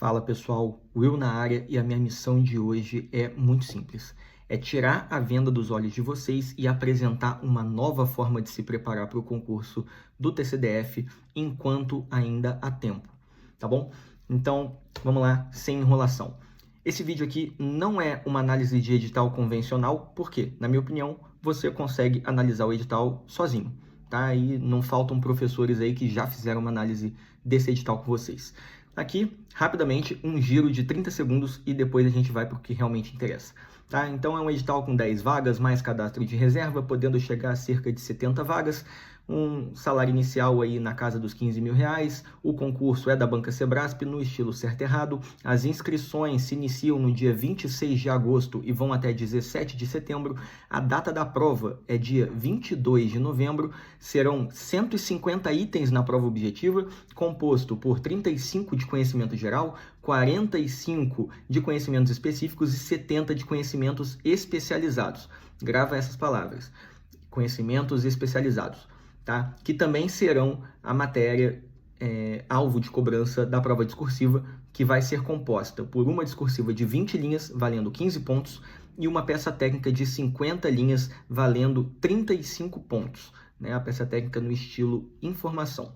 Fala pessoal, Will na área e a minha missão de hoje é muito simples. É tirar a venda dos olhos de vocês e apresentar uma nova forma de se preparar para o concurso do TCDF enquanto ainda há tempo, tá bom? Então, vamos lá, sem enrolação. Esse vídeo aqui não é uma análise de edital convencional, porque, na minha opinião, você consegue analisar o edital sozinho, tá? E não faltam professores aí que já fizeram uma análise desse edital com vocês. Aqui, rapidamente, um giro de 30 segundos e depois a gente vai para o que realmente interessa. Tá? Então, é um edital com 10 vagas, mais cadastro de reserva, podendo chegar a cerca de 70 vagas, um salário inicial aí na casa dos R$15 mil. O concurso é da Banca Sebrasp, no estilo certo e errado. As inscrições se iniciam no dia 26 de agosto e vão até 17 de setembro. A data da prova é dia 22 de novembro. Serão 150 itens na prova objetiva, composto por 35 de conhecimento geral, 45 de conhecimentos específicos e 70 de conhecimentos especializados. Grava essas palavras. Conhecimentos especializados. Tá? Que também serão a matéria alvo de cobrança da prova discursiva, que vai ser composta por uma discursiva de 20 linhas, valendo 15 pontos, e uma peça técnica de 50 linhas, valendo 35 pontos. Né? A peça técnica no estilo informação.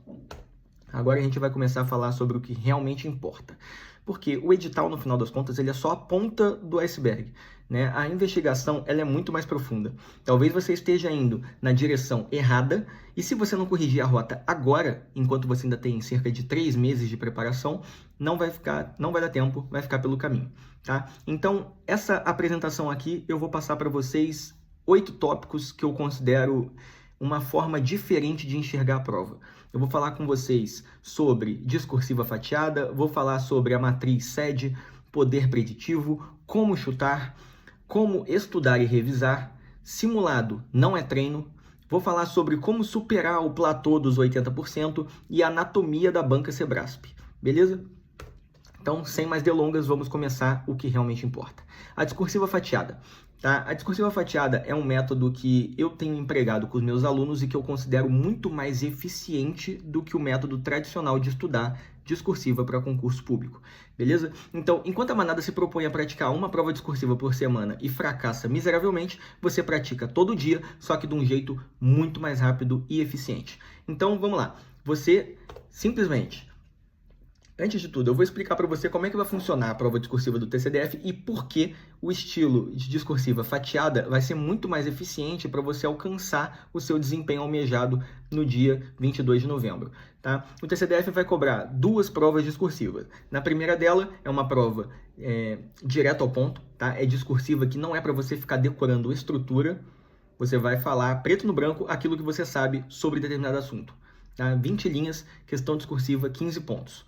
Agora a gente vai começar a falar sobre o que realmente importa. Porque o edital, no final das contas, ele é só a ponta do iceberg. Né? A investigação ela é muito mais profunda. Talvez você esteja indo na direção errada e se você não corrigir a rota agora, enquanto você ainda tem cerca de 3 meses de preparação, não vai dar tempo, vai ficar pelo caminho. Tá? Então, essa apresentação aqui, eu vou passar para vocês 8 tópicos que eu considero uma forma diferente de enxergar a prova. Eu vou falar com vocês sobre discursiva fatiada, vou falar sobre a matriz SED, poder preditivo, como chutar, como estudar e revisar, simulado não é treino, vou falar sobre como superar o platô dos 80% e a anatomia da Banca Sebrasp, beleza? Então, sem mais delongas, vamos começar o que realmente importa. A discursiva fatiada. Tá? A discursiva fatiada é um método que eu tenho empregado com os meus alunos e que eu considero muito mais eficiente do que o método tradicional de estudar discursiva para concurso público, beleza? Então, enquanto a manada se propõe a praticar uma prova discursiva por semana e fracassa miseravelmente, você pratica todo dia, só que de um jeito muito mais rápido e eficiente. Então, vamos lá. Você simplesmente... Antes de tudo, eu vou explicar para você como é que vai funcionar a prova discursiva do TCDF e por que o estilo de discursiva fatiada vai ser muito mais eficiente para você alcançar o seu desempenho almejado no dia 22 de novembro. Tá? O TCDF vai cobrar 2 provas discursivas. Na primeira dela é uma prova direto ao ponto, tá? É discursiva que não é para você ficar decorando estrutura, você vai falar preto no branco aquilo que você sabe sobre determinado assunto. Tá? 20 linhas, questão discursiva, 15 pontos.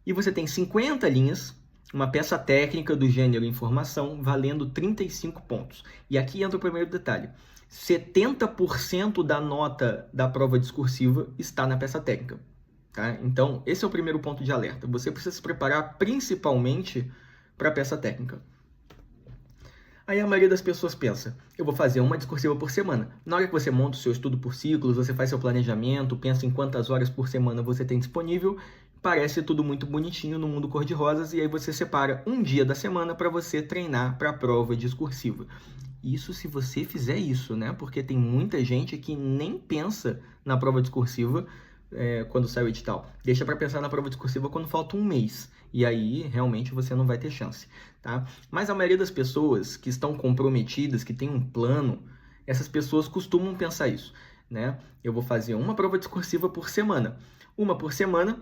E você tem 50 linhas, uma peça técnica do gênero informação, valendo 35 pontos. E aqui entra o primeiro detalhe. 70% da nota da prova discursiva está na peça técnica. Tá? Então, esse é o primeiro ponto de alerta. Você precisa se preparar principalmente para a peça técnica. Aí a maioria das pessoas pensa, eu vou fazer uma discursiva por semana. Na hora que você monta o seu estudo por ciclos, você faz seu planejamento, pensa em quantas horas por semana você tem disponível, parece tudo muito bonitinho no mundo cor-de-rosas, e aí você separa um dia da semana para você treinar para a prova discursiva. Isso se você fizer isso, né? Porque tem muita gente que nem pensa na prova discursiva quando sai o edital. Deixa para pensar na prova discursiva quando falta um mês. E aí, realmente, você não vai ter chance, tá? Mas a maioria das pessoas que estão comprometidas, que tem um plano, essas pessoas costumam pensar isso, né? Eu vou fazer uma prova discursiva por semana. Uma por semana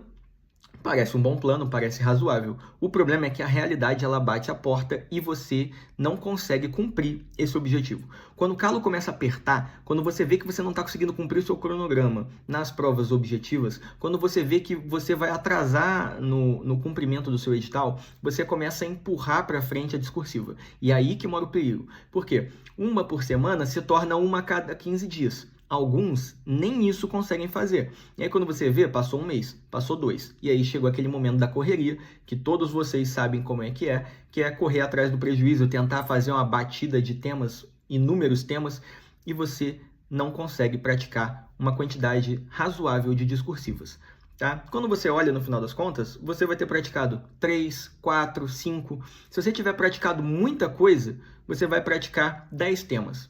parece um bom plano, parece razoável. O problema é que a realidade ela bate a porta e você não consegue cumprir esse objetivo. Quando o calo começa a apertar, quando você vê que você não está conseguindo cumprir o seu cronograma nas provas objetivas, quando você vê que você vai atrasar no cumprimento do seu edital, você começa a empurrar para frente a discursiva. E aí que mora o perigo. Por quê? Uma por semana se torna uma a cada 15 dias. Alguns nem isso conseguem fazer. E aí quando você vê, passou um mês, passou 2. E aí chegou aquele momento da correria, que todos vocês sabem como é que é correr atrás do prejuízo, tentar fazer uma batida de temas, inúmeros temas, e você não consegue praticar uma quantidade razoável de discursivas. Tá? Quando você olha no final das contas, você vai ter praticado 3, 4, 5. Se você tiver praticado muita coisa, você vai praticar 10 temas.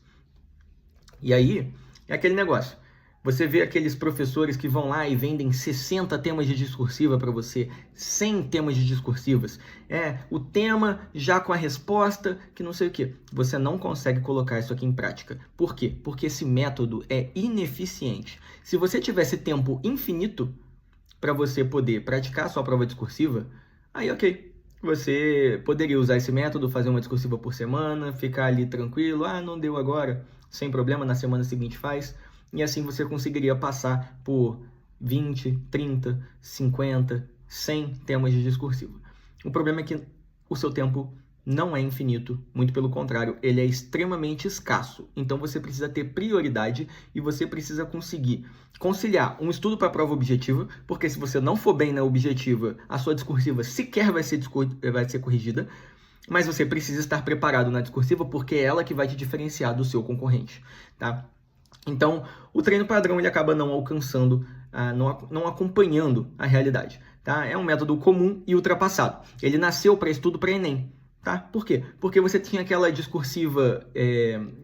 E aí, é aquele negócio. Você vê aqueles professores que vão lá e vendem 60 temas de discursiva para você, 100 temas de discursivas. O tema já com a resposta, que não sei o quê. Você não consegue colocar isso aqui em prática. Por quê? Porque esse método é ineficiente. Se você tivesse tempo infinito para você poder praticar a sua prova discursiva, aí ok. Você poderia usar esse método, fazer uma discursiva por semana, ficar ali tranquilo, não deu agora, sem problema, na semana seguinte faz, e assim você conseguiria passar por 20, 30, 50, 100 temas de discursiva. O problema é que o seu tempo não é infinito, muito pelo contrário, ele é extremamente escasso. Então você precisa ter prioridade e você precisa conseguir conciliar um estudo para a prova objetiva, porque se você não for bem na objetiva, a sua discursiva sequer vai ser corrigida, mas você precisa estar preparado na discursiva porque é ela que vai te diferenciar do seu concorrente, tá? Então, o treino padrão ele acaba não alcançando, não acompanhando a realidade, tá? É um método comum e ultrapassado. Ele nasceu para estudo para Enem. Tá? Por quê? Porque você tinha aquela discursiva,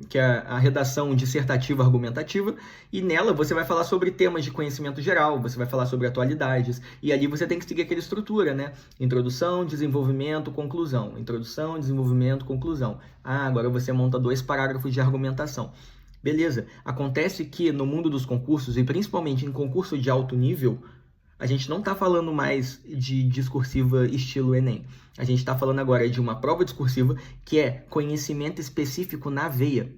que é a redação dissertativa argumentativa, e nela você vai falar sobre temas de conhecimento geral, você vai falar sobre atualidades, e ali você tem que seguir aquela estrutura, né? Introdução, desenvolvimento, conclusão. Introdução, desenvolvimento, conclusão. Agora você monta 2 parágrafos de argumentação. Beleza. Acontece que no mundo dos concursos, e principalmente em concurso de alto nível, a gente não está falando mais de discursiva estilo Enem. A gente está falando agora de uma prova discursiva que é conhecimento específico na veia.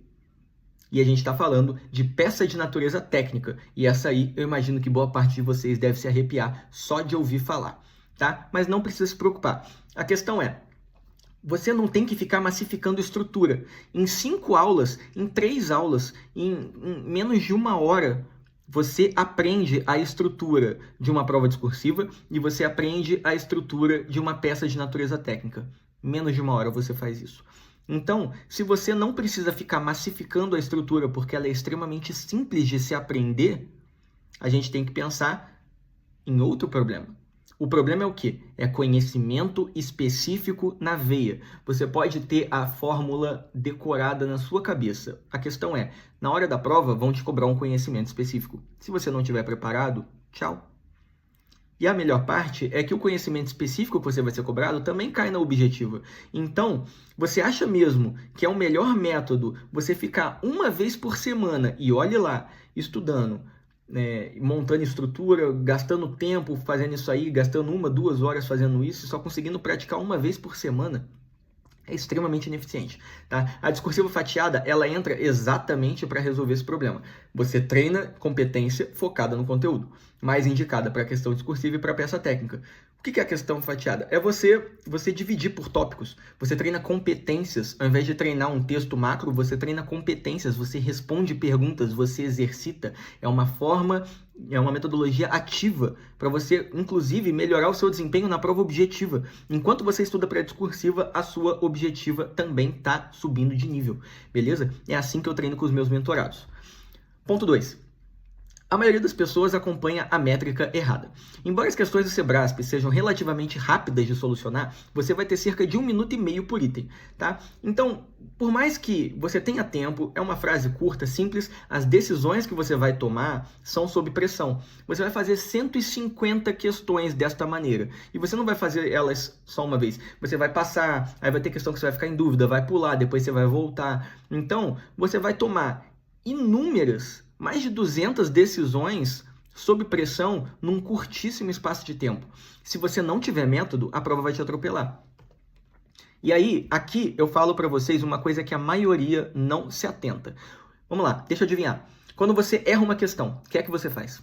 E a gente está falando de peça de natureza técnica. E essa aí, eu imagino que boa parte de vocês deve se arrepiar só de ouvir falar, tá? Mas não precisa se preocupar. A questão é, você não tem que ficar massificando estrutura. Em 5 aulas, em 3 aulas, em menos de 1 hora, você aprende a estrutura de uma prova discursiva e você aprende a estrutura de uma peça de natureza técnica. Menos de 1 hora você faz isso. Então, se você não precisa ficar massificando a estrutura porque ela é extremamente simples de se aprender, a gente tem que pensar em outro problema. O problema é o quê? É conhecimento específico na veia. Você pode ter a fórmula decorada na sua cabeça. A questão é, na hora da prova, vão te cobrar um conhecimento específico. Se você não estiver preparado, tchau. E a melhor parte é que o conhecimento específico que você vai ser cobrado também cai na objetiva. Então, você acha mesmo que é o melhor método você ficar 1 vez por semana e olhe lá, estudando, montando estrutura, gastando tempo fazendo isso aí, gastando 1, 2 horas fazendo isso, só conseguindo praticar 1 vez por semana, é extremamente ineficiente, tá? A discursiva fatiada, ela entra exatamente para resolver esse problema. Você treina competência focada no conteúdo, mais indicada para a questão discursiva e para a peça técnica. O que é a questão fatiada? É você dividir por tópicos. Você treina competências, ao invés de treinar um texto macro, você treina competências, você responde perguntas, você exercita. É uma metodologia ativa para você, inclusive, melhorar o seu desempenho na prova objetiva. Enquanto você estuda para a discursiva, a sua objetiva também está subindo de nível, beleza? É assim que eu treino com os meus mentorados. Ponto 2. A maioria das pessoas acompanha a métrica errada. Embora as questões do Sebrasp sejam relativamente rápidas de solucionar, você vai ter cerca de 1,5 minutos por item, tá? Então, por mais que você tenha tempo, é uma frase curta, simples, as decisões que você vai tomar são sob pressão. Você vai fazer 150 questões desta maneira, e você não vai fazer elas só uma vez. Você vai passar, aí vai ter questão que você vai ficar em dúvida, vai pular, depois você vai voltar. Então, você vai tomar mais de 200 decisões sob pressão num curtíssimo espaço de tempo. Se você não tiver método, a prova vai te atropelar. E aí, aqui eu falo para vocês uma coisa que a maioria não se atenta. Vamos lá, deixa eu adivinhar. Quando você erra uma questão, o que é que você faz?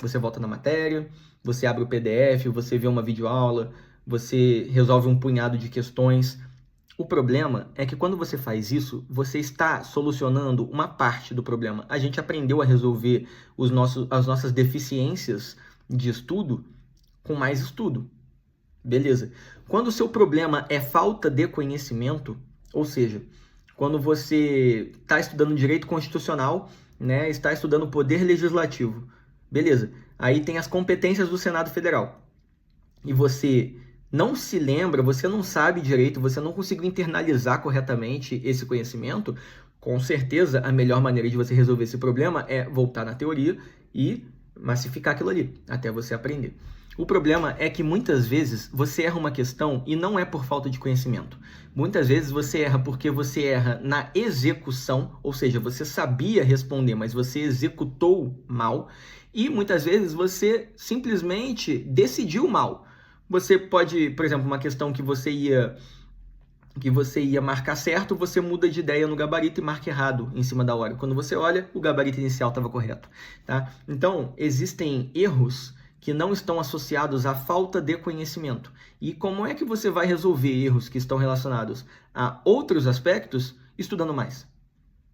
Você volta na matéria, você abre o PDF, você vê uma videoaula, você resolve um punhado de questões. O problema é que quando você faz isso, você está solucionando uma parte do problema. A gente aprendeu a resolver as nossas deficiências de estudo com mais estudo. Beleza. Quando o seu problema é falta de conhecimento, ou seja, quando você está estudando direito constitucional, está estudando poder legislativo, beleza. aí tem as competências do Senado Federal. E você não se lembra, você não sabe direito, você não conseguiu internalizar corretamente esse conhecimento, com certeza a melhor maneira de você resolver esse problema é voltar na teoria e massificar aquilo ali, até você aprender. O problema é que muitas vezes você erra uma questão e não é por falta de conhecimento. Muitas vezes você erra porque você erra na execução, ou seja, você sabia responder, mas você executou mal. E muitas vezes você simplesmente decidiu mal. Você pode, por exemplo, uma questão que você ia marcar certo, você muda de ideia no gabarito e marca errado em cima da hora. Quando você olha, o gabarito inicial estava correto, tá? Então, existem erros que não estão associados à falta de conhecimento. E como é que você vai resolver erros que estão relacionados a outros aspectos estudando mais?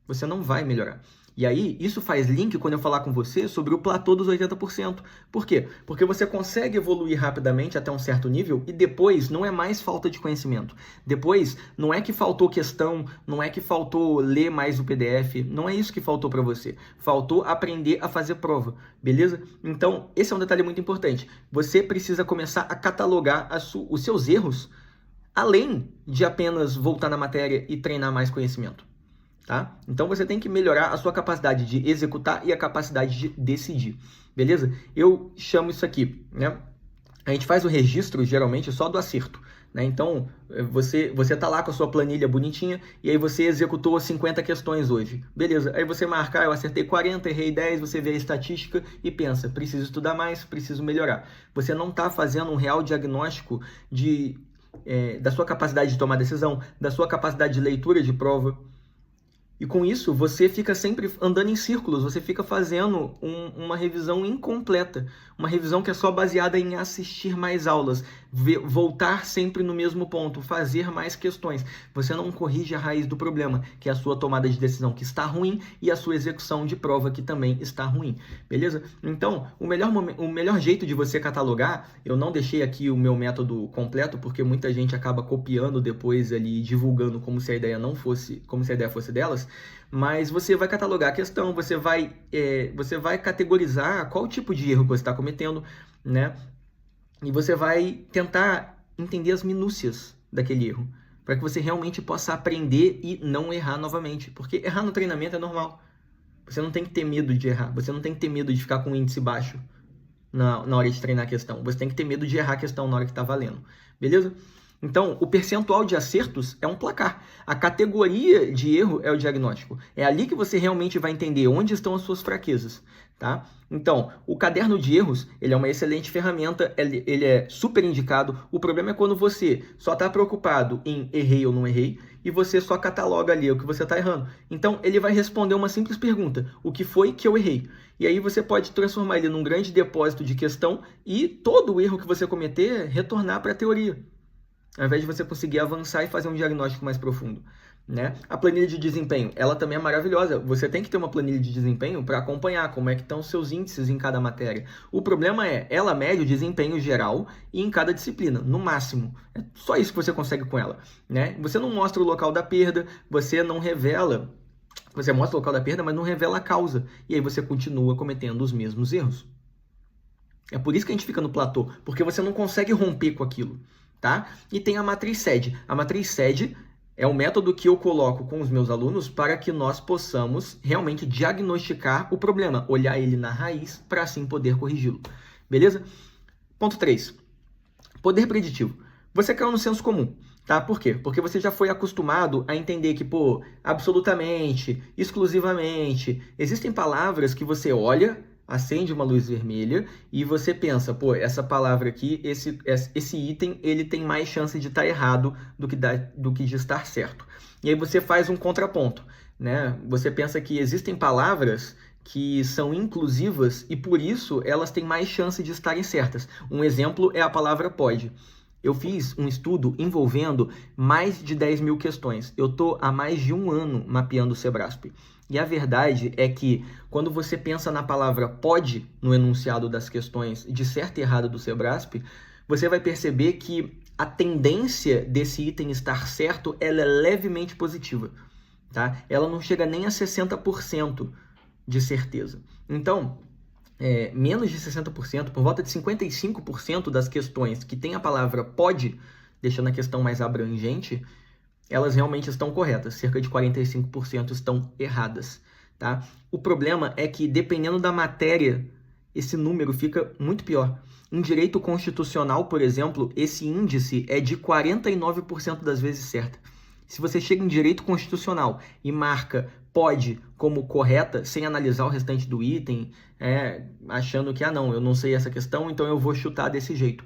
Você não vai melhorar. E aí, isso faz link quando eu falar com você sobre o platô dos 80%. Por quê? Porque você consegue evoluir rapidamente até um certo nível e depois não é mais falta de conhecimento. Depois, não é que faltou questão, não é que faltou ler mais o PDF, não é isso que faltou para você. Faltou aprender a fazer prova, beleza? Então, esse é um detalhe muito importante. Você precisa começar a catalogar os seus erros, além de apenas voltar na matéria e treinar mais conhecimento. Tá? Então você tem que melhorar a sua capacidade de executar e a capacidade de decidir, beleza? Eu chamo isso aqui, né? A gente faz o registro geralmente só do acerto, né? Então você tá lá com a sua planilha bonitinha e aí você executou 50 questões hoje, beleza? Aí você marca, eu acertei 40, errei 10, você vê a estatística e pensa, preciso estudar mais, preciso melhorar. Você não está fazendo um real diagnóstico da sua capacidade de tomar decisão, da sua capacidade de leitura de prova. E com isso, você fica sempre andando em círculos, você fica fazendo uma revisão incompleta, uma revisão que é só baseada em assistir mais aulas, voltar sempre no mesmo ponto, fazer mais questões. Você não corrige a raiz do problema, que é a sua tomada de decisão que está ruim e a sua execução de prova que também está ruim, beleza? Então, o melhor jeito de você catalogar, eu não deixei aqui o meu método completo, porque muita gente acaba copiando depois ali, divulgando como se a ideia fosse delas, mas você vai catalogar a questão, você vai categorizar qual tipo de erro que você está cometendo, né? E você vai tentar entender as minúcias daquele erro, para que você realmente possa aprender e não errar novamente. Porque errar no treinamento é normal. Você não tem que ter medo de errar, você não tem que ter medo de ficar com um índice baixo na hora de treinar a questão. Você tem que ter medo de errar a questão na hora que está valendo, beleza? Então, o percentual de acertos é um placar. A categoria de erro é o diagnóstico. É ali que você realmente vai entender onde estão as suas fraquezas, tá? Então, o caderno de erros, ele é uma excelente ferramenta, ele é super indicado. O problema é quando você só está preocupado em errei ou não errei e você só cataloga ali o que você está errando. Então, ele vai responder uma simples pergunta: o que foi que eu errei? E aí você pode transformar ele num grande depósito de questão e todo o erro que você cometer retornar para a teoria, ao invés de você conseguir avançar e fazer um diagnóstico mais profundo, né? A planilha de desempenho, ela também é maravilhosa. Você tem que ter uma planilha de desempenho para acompanhar como é que estão os seus índices em cada matéria. O problema é, ela mede o desempenho geral e em cada disciplina, no máximo. É só isso que você consegue com ela, né? Você não mostra o local da perda, você não revela... Você mostra o local da perda, mas não revela a causa. E aí você continua cometendo os mesmos erros. É por isso que a gente fica no platô, porque você não consegue romper com aquilo, tá? E tem a matriz SED. A matriz SED é o método que eu coloco com os meus alunos para que nós possamos realmente diagnosticar o problema, olhar ele na raiz para assim poder corrigi-lo. Beleza? Ponto 3. Poder preditivo. Você caiu no senso comum, tá? Por quê? Porque você já foi acostumado a entender que, absolutamente, exclusivamente, existem palavras que você olha, acende uma luz vermelha e você pensa, essa palavra aqui, esse item, ele tem mais chance de estar errado do que de estar certo. E aí você faz um contraponto, né? Você pensa que existem palavras que são inclusivas e por isso elas têm mais chance de estarem certas. Um exemplo é a palavra pode. Eu fiz um estudo envolvendo mais de 10 mil questões. Eu estou há mais de um ano mapeando o Sebrasp. E a verdade é que quando você pensa na palavra pode no enunciado das questões de certo e errado do Sebrasp, você vai perceber que a tendência desse item estar certo ela é levemente positiva, tá? Ela não chega nem a 60% de certeza. Então, menos de 60%, por volta de 55% das questões que tem a palavra pode, deixando a questão mais abrangente, elas realmente estão corretas. Cerca de 45% estão erradas, tá? O problema é que, dependendo da matéria, esse número fica muito pior. Em direito constitucional, por exemplo, esse índice é de 49% das vezes certa. Se você chega em direito constitucional e marca pode como correta, sem analisar o restante do item, achando que, não, eu não sei essa questão, então eu vou chutar desse jeito.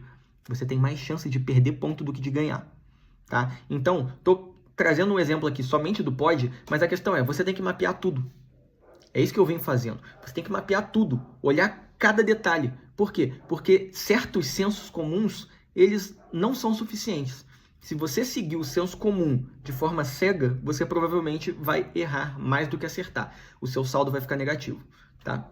Você tem mais chance de perder ponto do que de ganhar, tá? Então, tô trazendo um exemplo aqui somente do pode, mas a questão é, você tem que mapear tudo. É isso que eu venho fazendo. Você tem que mapear tudo, olhar cada detalhe. Por quê? Porque certos sensos comuns, eles não são suficientes. Se você seguir o senso comum de forma cega, você provavelmente vai errar mais do que acertar. O seu saldo vai ficar negativo, tá?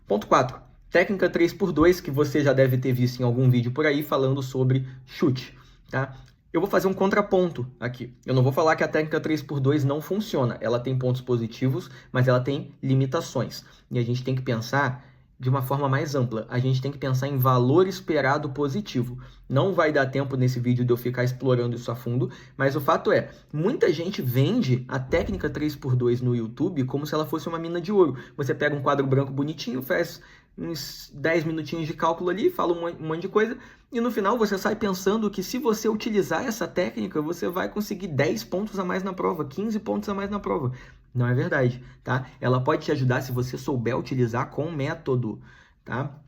Ponto 4. Técnica 3x2, que você já deve ter visto em algum vídeo por aí falando sobre chute, tá? Eu vou fazer um contraponto aqui. Eu não vou falar que a técnica 3x2 não funciona. Ela tem pontos positivos, mas ela tem limitações. E a gente tem que pensar de uma forma mais ampla. A gente tem que pensar em valor esperado positivo. Não vai dar tempo nesse vídeo de eu ficar explorando isso a fundo, mas o fato é, muita gente vende a técnica 3x2 no YouTube como se ela fosse uma mina de ouro. Você pega um quadro branco bonitinho, faz uns 10 minutinhos de cálculo ali, fala um monte de coisa, e no final você sai pensando que se você utilizar essa técnica, você vai conseguir 10 pontos a mais na prova, 15 pontos a mais na prova. Não é verdade, tá? Ela pode te ajudar se você souber utilizar com método, tá?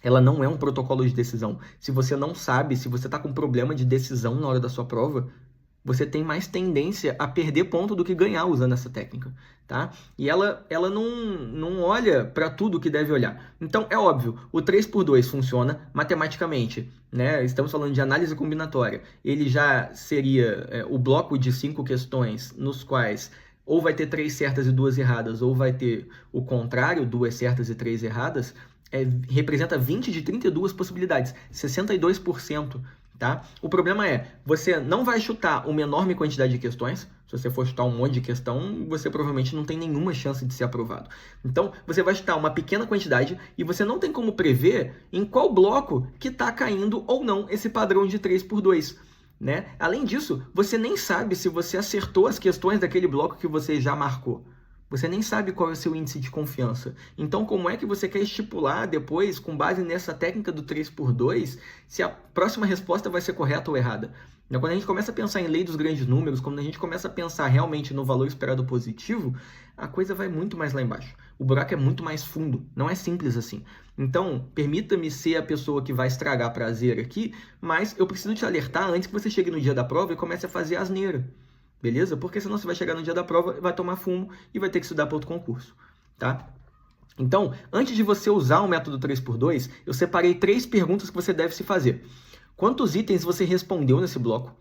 Ela não é um protocolo de decisão. Se você não sabe, se você está com problema de decisão na hora da sua prova, você tem mais tendência a perder ponto do que ganhar usando essa técnica, tá? E ela não olha para tudo que deve olhar. Então, é óbvio, o 3x2 funciona matematicamente, né? Estamos falando de análise combinatória. Ele já seria o bloco de 5 questões nos quais ou vai ter 3 certas e 2 erradas, ou vai ter o contrário, 2 certas e 3 erradas, representa 20 de 32 possibilidades, 62%. Tá? O problema é, você não vai chutar uma enorme quantidade de questões. Se você for chutar um monte de questão, você provavelmente não tem nenhuma chance de ser aprovado. Então, você vai chutar uma pequena quantidade e você não tem como prever em qual bloco que está caindo ou não esse padrão de 3x2. Né? Além disso, você nem sabe se você acertou as questões daquele bloco que você já marcou. Você nem sabe qual é o seu índice de confiança. Então, como é que você quer estipular depois, com base nessa técnica do 3x2, se a próxima resposta vai ser correta ou errada? Quando a gente começa a pensar em lei dos grandes números, quando a gente começa a pensar realmente no valor esperado positivo, a coisa vai muito mais lá embaixo. O buraco é muito mais fundo, não é simples assim. Então, permita-me ser a pessoa que vai estragar prazer aqui, mas eu preciso te alertar antes que você chegue no dia da prova e comece a fazer asneira. Beleza? Porque senão você vai chegar no dia da prova, vai tomar fumo e vai ter que estudar para outro concurso, tá? Então, antes de você usar o método 3x2, eu separei 3 perguntas que você deve se fazer. Quantos itens você respondeu nesse bloco?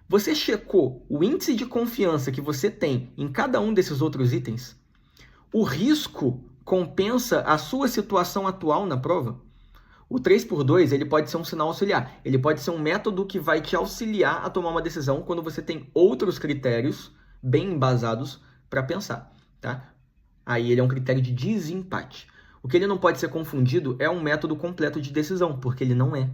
Você checou o índice de confiança que você tem em cada um desses outros itens? O risco compensa a sua situação atual na prova? O 3x2 ele pode ser um sinal auxiliar. Ele pode ser um método que vai te auxiliar a tomar uma decisão quando você tem outros critérios bem embasados para pensar, tá? Aí ele é um critério de desempate. O que ele não pode ser confundido é um método completo de decisão, porque ele não é.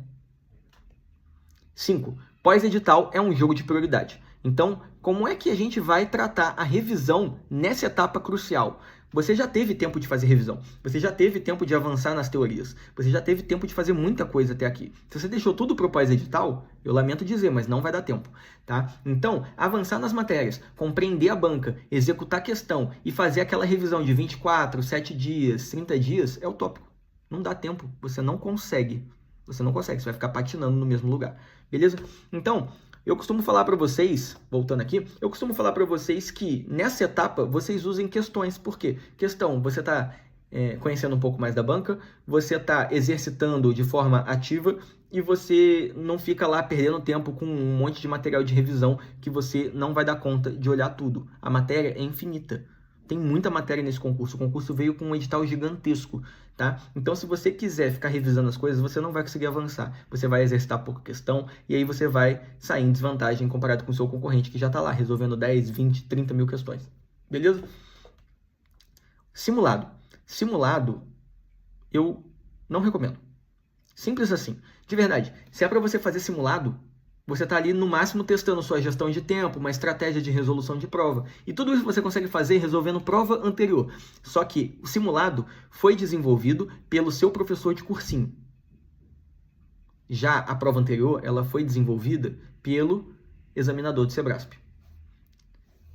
5. Pós-edital é um jogo de prioridade. Então, como é que a gente vai tratar a revisão nessa etapa crucial? Você já teve tempo de fazer revisão, você já teve tempo de avançar nas teorias, você já teve tempo de fazer muita coisa até aqui. Se você deixou tudo para o pós-edital, eu lamento dizer, mas não vai dar tempo, tá? Então, avançar nas matérias, compreender a banca, executar a questão e fazer aquela revisão de 24, 7 dias, 30 dias é utópico. Não dá tempo, você não consegue. Você não consegue, você vai ficar patinando no mesmo lugar, beleza? Então, eu costumo falar para vocês, voltando aqui, eu costumo falar para vocês que nessa etapa vocês usem questões. Por quê? Questão, você está conhecendo um pouco mais da banca, você está exercitando de forma ativa e você não fica lá perdendo tempo com um monte de material de revisão que você não vai dar conta de olhar tudo. A matéria é infinita. Tem muita matéria nesse concurso. O concurso veio com um edital gigantesco, tá? Então, se você quiser ficar revisando as coisas, você não vai conseguir avançar. Você vai exercitar pouca questão e aí você vai sair em desvantagem comparado com o seu concorrente que já está lá resolvendo 10, 20, 30 mil questões. Beleza? Simulado. Simulado eu não recomendo. Simples assim. De verdade, se é para você fazer simulado, você está ali no máximo testando sua gestão de tempo, uma estratégia de resolução de prova. E tudo isso você consegue fazer resolvendo prova anterior. Só que o simulado foi desenvolvido pelo seu professor de cursinho. Já a prova anterior, ela foi desenvolvida pelo examinador do Sebrasp.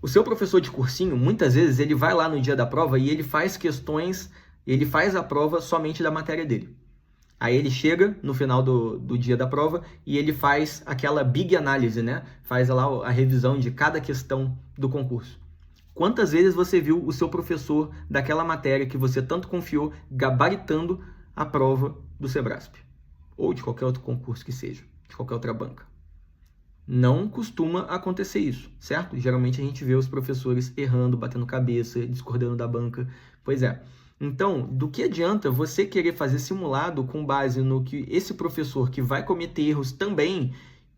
O seu professor de cursinho, muitas vezes, ele vai lá no dia da prova e ele faz questões, ele faz a prova somente da matéria dele. Aí ele chega no final do dia da prova e ele faz aquela big análise, né? Faz lá a revisão de cada questão do concurso. Quantas vezes você viu o seu professor daquela matéria que você tanto confiou gabaritando a prova do Sebrasp? Ou de qualquer outro concurso que seja, de qualquer outra banca. Não costuma acontecer isso, certo? Geralmente a gente vê os professores errando, batendo cabeça, discordando da banca. Pois é. Então, do que adianta você querer fazer simulado com base no que esse professor que vai cometer erros também,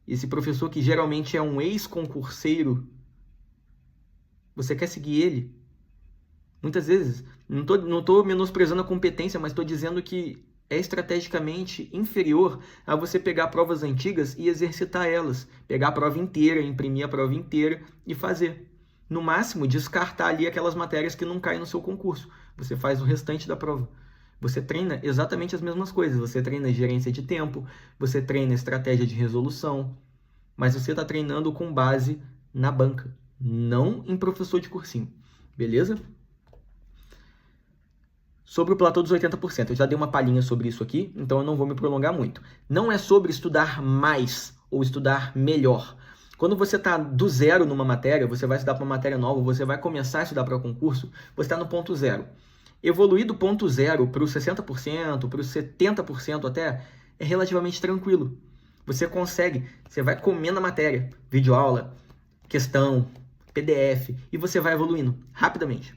esse professor que geralmente é um ex-concurseiro, você quer seguir ele? Muitas vezes, não tô menosprezando a competência, mas estou dizendo que é estrategicamente inferior a você pegar provas antigas e exercitar elas. Pegar a prova inteira, imprimir a prova inteira e fazer. No máximo, descartar ali aquelas matérias que não caem no seu concurso. Você faz o restante da prova. Você treina exatamente as mesmas coisas. Você treina gerência de tempo, você treina estratégia de resolução, mas você está treinando com base na banca, não em professor de cursinho. Beleza? Sobre o platô dos 80%, eu já dei uma palhinha sobre isso aqui, então eu não vou me prolongar muito. Não é sobre estudar mais ou estudar melhor. Quando você está do zero numa matéria, você vai estudar para uma matéria nova, você vai começar a estudar para o concurso, você está no ponto zero. Evoluir do ponto zero para os 60%, para os 70% até, é relativamente tranquilo. Você consegue, você vai comendo a matéria, videoaula, questão, PDF, e você vai evoluindo rapidamente.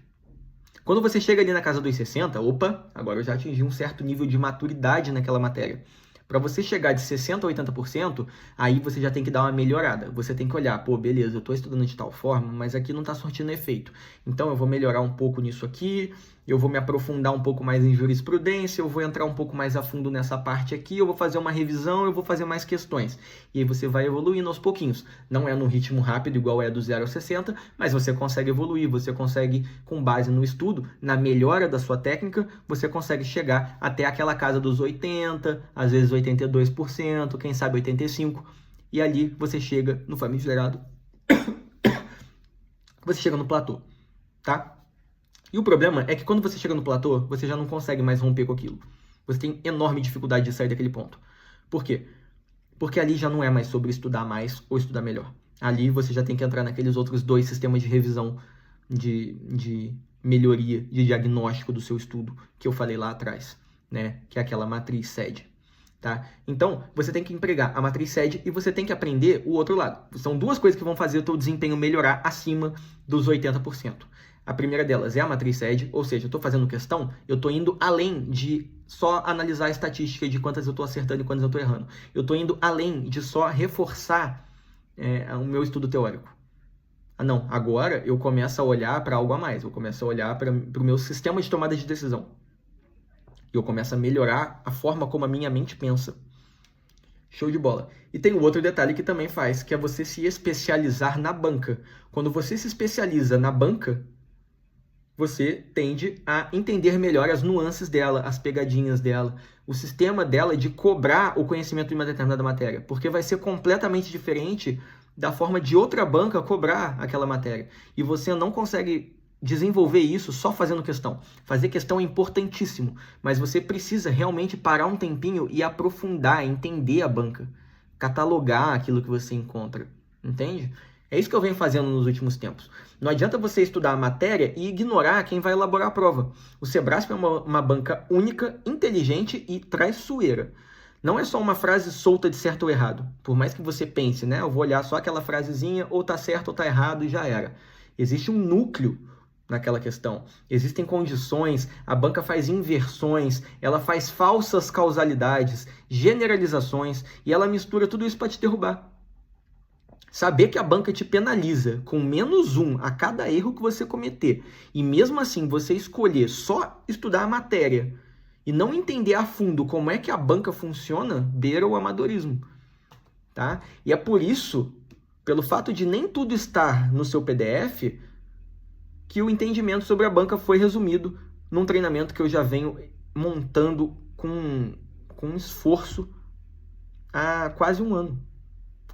Quando você chega ali na casa dos 60, opa, agora eu já atingi um certo nível de maturidade naquela matéria. Para você chegar de 60% a 80%, aí você já tem que dar uma melhorada. Você tem que olhar, pô, beleza, eu estou estudando de tal forma, mas aqui não está surtindo efeito. Então eu vou melhorar um pouco nisso aqui, eu vou me aprofundar um pouco mais em jurisprudência, eu vou entrar um pouco mais a fundo nessa parte aqui, eu vou fazer uma revisão, eu vou fazer mais questões. E aí você vai evoluindo aos pouquinhos. Não é num ritmo rápido, igual é do 0 a 60, mas você consegue evoluir, você consegue, com base no estudo, na melhora da sua técnica, você consegue chegar até aquela casa dos 80%, às vezes 82%, quem sabe 85%, e ali você chega no famigerado, você chega no platô, tá? E o problema é que quando você chega no platô, você já não consegue mais romper com aquilo. Você tem enorme dificuldade de sair daquele ponto. Por quê? Porque ali já não é mais sobre estudar mais ou estudar melhor. Ali você já tem que entrar naqueles outros dois sistemas de revisão, de melhoria, de diagnóstico do seu estudo, que eu falei lá atrás, né? Que é aquela matriz SED. Tá? Então, você tem que empregar a matriz SED e você tem que aprender o outro lado. São duas coisas que vão fazer o teu desempenho melhorar acima dos 80%. A primeira delas é a matriz SED, ou seja, eu estou fazendo questão, eu estou indo além de só analisar a estatística de quantas eu estou acertando e quantas eu estou errando. Eu estou indo além de só reforçar o meu estudo teórico. Não, agora eu começo a olhar para algo a mais, eu começo a olhar para o meu sistema de tomada de decisão. E eu começo a melhorar a forma como a minha mente pensa. Show de bola. E tem um outro detalhe que também faz, que é você se especializar na banca. Quando você se especializa na banca, você tende a entender melhor as nuances dela, as pegadinhas dela, o sistema dela de cobrar o conhecimento de uma determinada matéria. Porque vai ser completamente diferente da forma de outra banca cobrar aquela matéria. E você não consegue desenvolver isso só fazendo questão. Fazer questão é importantíssimo, mas você precisa realmente parar um tempinho e aprofundar, entender a banca, catalogar aquilo que você encontra, entende? É isso que eu venho fazendo nos últimos tempos. Não adianta você estudar a matéria e ignorar quem vai elaborar a prova. O Sebrasp é uma banca única, inteligente e traiçoeira. Não é só uma frase solta de certo ou errado. Por mais que você pense, né? Eu vou olhar só aquela frasezinha, ou tá certo ou tá errado e já era. Existe um núcleo naquela questão. Existem condições, a banca faz inversões, ela faz falsas causalidades, generalizações, e ela mistura tudo isso para te derrubar. Saber que a banca te penaliza com -1 a cada erro que você cometer, e mesmo assim você escolher só estudar a matéria e não entender a fundo como é que a banca funciona, beira o amadorismo, tá? E é por isso, pelo fato de nem tudo estar no seu PDF, que o entendimento sobre a banca foi resumido num treinamento que eu já venho montando com esforço há quase um ano.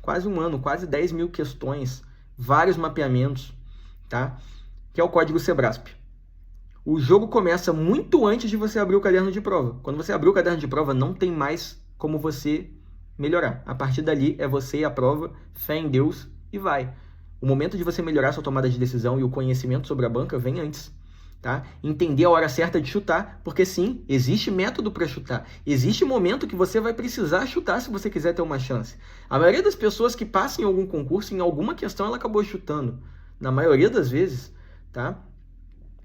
Quase 10 mil questões, vários mapeamentos, tá? Que é o código Sebrasp. O jogo começa muito antes de você abrir o caderno de prova. Quando você abrir o caderno de prova, não tem mais como você melhorar. A partir dali, é você e a prova, fé em Deus e vai. O momento de você melhorar sua tomada de decisão e o conhecimento sobre a banca vem antes. Tá? Entender a hora certa de chutar, porque sim, existe método para chutar. Existe momento que você vai precisar chutar se você quiser ter uma chance. A maioria das pessoas que passam em algum concurso, em alguma questão, ela acabou chutando. Na maioria das vezes, tá?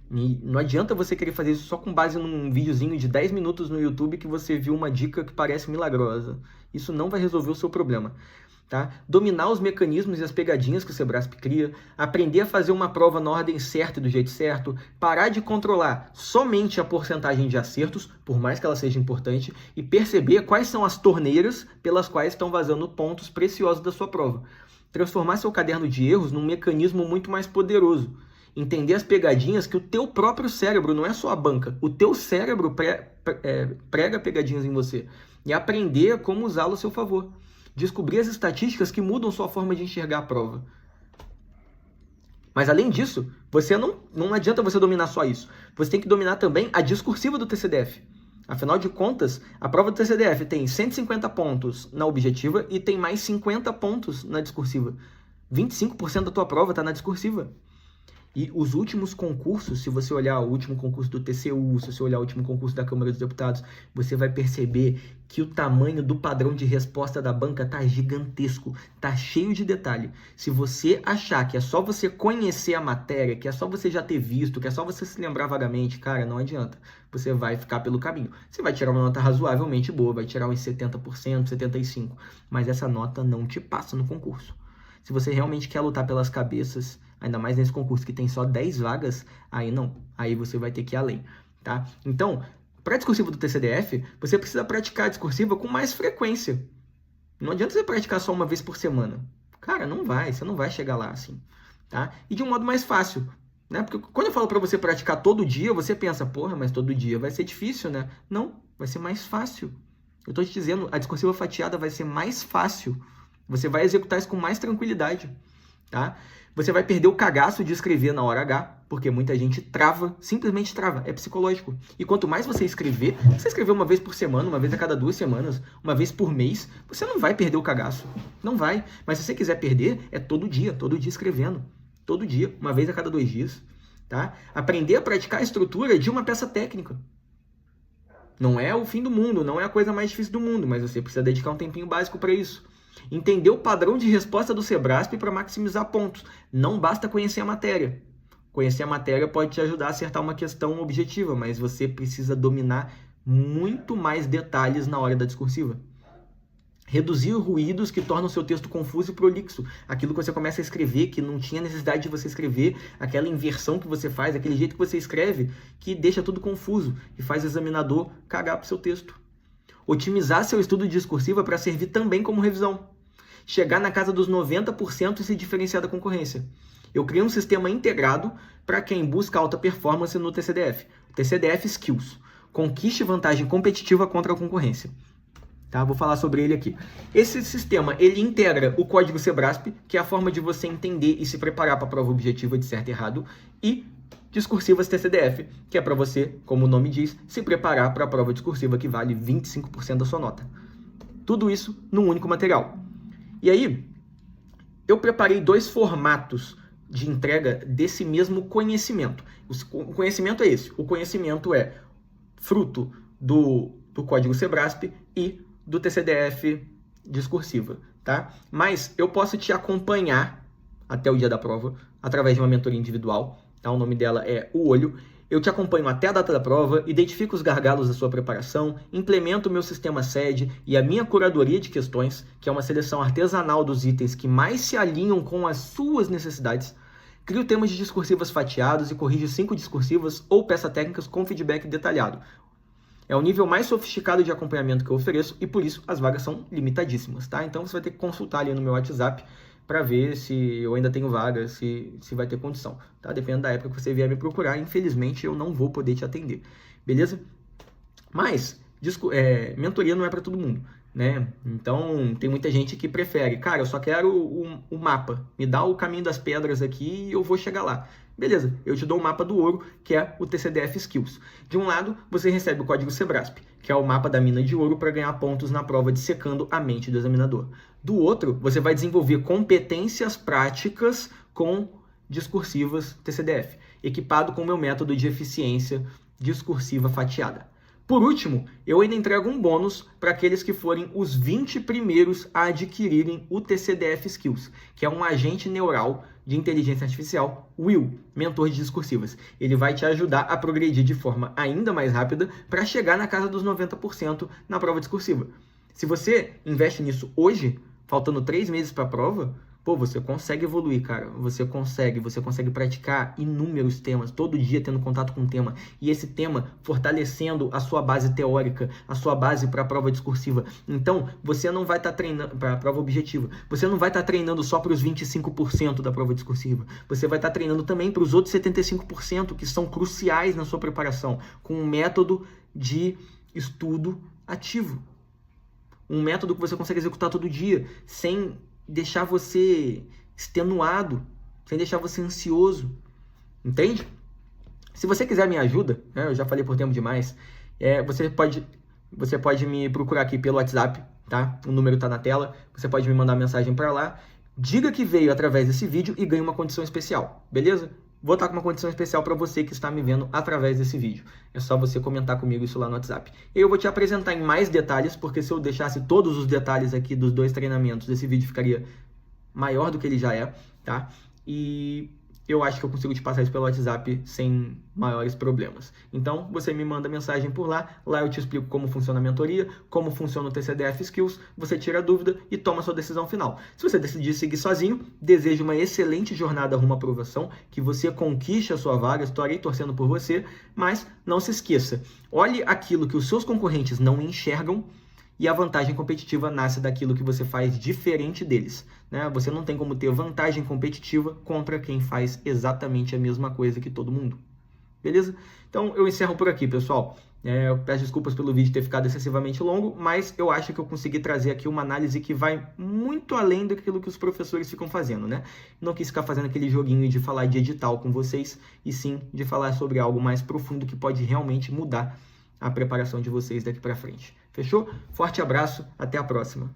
E não adianta você querer fazer isso só com base num videozinho de 10 minutos no YouTube que você viu uma dica que parece milagrosa. Isso não vai resolver o seu problema. Tá? Dominar os mecanismos e as pegadinhas que o Sebrasp cria, aprender a fazer uma prova na ordem certa e do jeito certo, parar de controlar somente a porcentagem de acertos, por mais que ela seja importante, e perceber quais são as torneiras pelas quais estão vazando pontos preciosos da sua prova. Transformar seu caderno de erros num mecanismo muito mais poderoso. Entender as pegadinhas que o teu próprio cérebro, não é só a banca, o teu cérebro prega pegadinhas em você. E aprender como usá-lo a seu favor. Descobrir as estatísticas que mudam sua forma de enxergar a prova. Mas além disso, você não adianta você dominar só isso. Você tem que dominar também a discursiva do TCDF. Afinal de contas, a prova do TCDF tem 150 pontos na objetiva e tem mais 50 pontos na discursiva. 25% da tua prova está na discursiva. E os últimos concursos, se você olhar o último concurso do TCU, se você olhar o último concurso da Câmara dos Deputados, você vai perceber que o tamanho do padrão de resposta da banca está gigantesco, está cheio de detalhe. Se você achar que é só você conhecer a matéria, que é só você já ter visto, que é só você se lembrar vagamente, cara, não adianta. Você vai ficar pelo caminho. Você vai tirar uma nota razoavelmente boa, vai tirar uns 70%, 75%, mas essa nota não te passa no concurso. Se você realmente quer lutar pelas cabeças, ainda mais nesse concurso que tem só 10 vagas, aí não. Aí você vai ter que ir além, tá? Então, para a discursiva do TCDF, você precisa praticar a discursiva com mais frequência. Não adianta você praticar só uma vez por semana. Cara, não vai, você não vai chegar lá assim, tá? E de um modo mais fácil, né? Porque quando eu falo para você praticar todo dia, você pensa, porra, mas todo dia vai ser difícil, né? Não, vai ser mais fácil. Eu tô te dizendo, a discursiva fatiada vai ser mais fácil. Você vai executar isso com mais tranquilidade, tá? Você vai perder o cagaço de escrever na hora H, porque muita gente trava, simplesmente trava, é psicológico. E quanto mais você escrever uma vez por semana, uma vez a cada 2 semanas, uma vez por mês, você não vai perder o cagaço, não vai. Mas se você quiser perder, é todo dia escrevendo, todo dia, uma vez a cada 2 dias, tá? Aprender a praticar a estrutura de uma peça técnica. Não é o fim do mundo, não é a coisa mais difícil do mundo, mas você precisa dedicar um tempinho básico para isso. Entender o padrão de resposta do Sebrasp para maximizar pontos. Não basta conhecer a matéria. Conhecer a matéria pode te ajudar a acertar uma questão objetiva, mas você precisa dominar muito mais detalhes na hora da discursiva. Reduzir ruídos que tornam o seu texto confuso e prolixo. Aquilo que você começa a escrever, que não tinha necessidade de você escrever, aquela inversão que você faz, aquele jeito que você escreve, que deixa tudo confuso e faz o examinador cagar pro seu texto. Otimizar seu estudo de discursiva para servir também como revisão. Chegar na casa dos 90% e se diferenciar da concorrência. Eu criei um sistema integrado para quem busca alta performance no TCDF. O TCDF Skills. Conquiste vantagem competitiva contra a concorrência. Tá? Vou falar sobre ele aqui. Esse sistema, ele integra o código Sebrasp, que é a forma de você entender e se preparar para a prova objetiva de certo e errado, e discursivas TCDF, que é para você, como o nome diz, se preparar para a prova discursiva que vale 25% da sua nota. Tudo isso num único material. E aí, eu preparei 2 formatos de entrega desse mesmo conhecimento. O conhecimento é esse. O conhecimento é fruto do código Sebrasp e do TCDF discursiva, tá? Mas eu posso te acompanhar até o dia da prova através de uma mentoria individual, tá? O nome dela é O Olho. Eu te acompanho até a data da prova, identifico os gargalos da sua preparação, implemento o meu sistema SED e a minha curadoria de questões, que é uma seleção artesanal dos itens que mais se alinham com as suas necessidades. Crio temas de discursivas fatiados e corrijo 5 discursivas ou peças técnicas com feedback detalhado. É o nível mais sofisticado de acompanhamento que eu ofereço e, por isso, as vagas são limitadíssimas, tá? Então, você vai ter que consultar ali no meu WhatsApp para ver se eu ainda tenho vaga, se vai ter condição, tá? Dependendo da época que você vier me procurar, infelizmente, eu não vou poder te atender, beleza? Mas, mentoria não é para todo mundo, né? Então, tem muita gente que prefere, cara, eu só quero o mapa, me dá o caminho das pedras aqui e eu vou chegar lá. Beleza, eu te dou o mapa do ouro, que é o TCDF Skills. De um lado, você recebe o código Sebrasp, que é o mapa da mina de ouro para ganhar pontos na prova de secando a mente do examinador. Do outro, você vai desenvolver competências práticas com discursivas TCDF, equipado com o meu método de eficiência discursiva fatiada. Por último, eu ainda entrego um bônus para aqueles que forem os 20 primeiros a adquirirem o TCDF Skills, que é um agente neural de inteligência artificial, Will, mentor de discursivas. Ele vai te ajudar a progredir de forma ainda mais rápida para chegar na casa dos 90% na prova discursiva. Se você investe nisso hoje, faltando 3 meses para a prova, pô, você consegue evoluir, cara. Você consegue praticar inúmeros temas, todo dia tendo contato com um tema. E esse tema fortalecendo a sua base teórica, a sua base para a prova discursiva. Então, você não vai estar treinando para a prova objetiva. Você não vai estar treinando só para os 25% da prova discursiva. Você vai estar treinando também para os outros 75% que são cruciais na sua preparação, com um método de estudo ativo. Um método que você consegue executar todo dia, sem deixar você extenuado, sem deixar você ansioso, entende? Se você quiser minha ajuda, né, eu já falei por tempo demais, você pode me procurar aqui pelo WhatsApp, tá? O número tá na tela, você pode me mandar mensagem para lá, diga que veio através desse vídeo e ganhe uma condição especial, beleza? Vou estar com uma condição especial para você que está me vendo através desse vídeo. É só você comentar comigo isso lá no WhatsApp. Eu vou te apresentar em mais detalhes, porque se eu deixasse todos os detalhes aqui dos 2 treinamentos, esse vídeo ficaria maior do que ele já é, tá? E eu acho que eu consigo te passar isso pelo WhatsApp sem maiores problemas. Então, você me manda mensagem por lá, lá eu te explico como funciona a mentoria, como funciona o TCDF Skills, você tira a dúvida e toma a sua decisão final. Se você decidir seguir sozinho, desejo uma excelente jornada rumo à aprovação, que você conquiste a sua vaga, estarei torcendo por você, mas não se esqueça, olhe aquilo que os seus concorrentes não enxergam, e a vantagem competitiva nasce daquilo que você faz diferente deles, né? Você não tem como ter vantagem competitiva contra quem faz exatamente a mesma coisa que todo mundo. Beleza? Então, eu encerro por aqui, pessoal. Eu peço desculpas pelo vídeo ter ficado excessivamente longo, mas eu acho que eu consegui trazer aqui uma análise que vai muito além daquilo que os professores ficam fazendo, né? Não quis ficar fazendo aquele joguinho de falar de edital com vocês, e sim de falar sobre algo mais profundo que pode realmente mudar a preparação de vocês daqui para frente. Fechou? Forte abraço, até a próxima.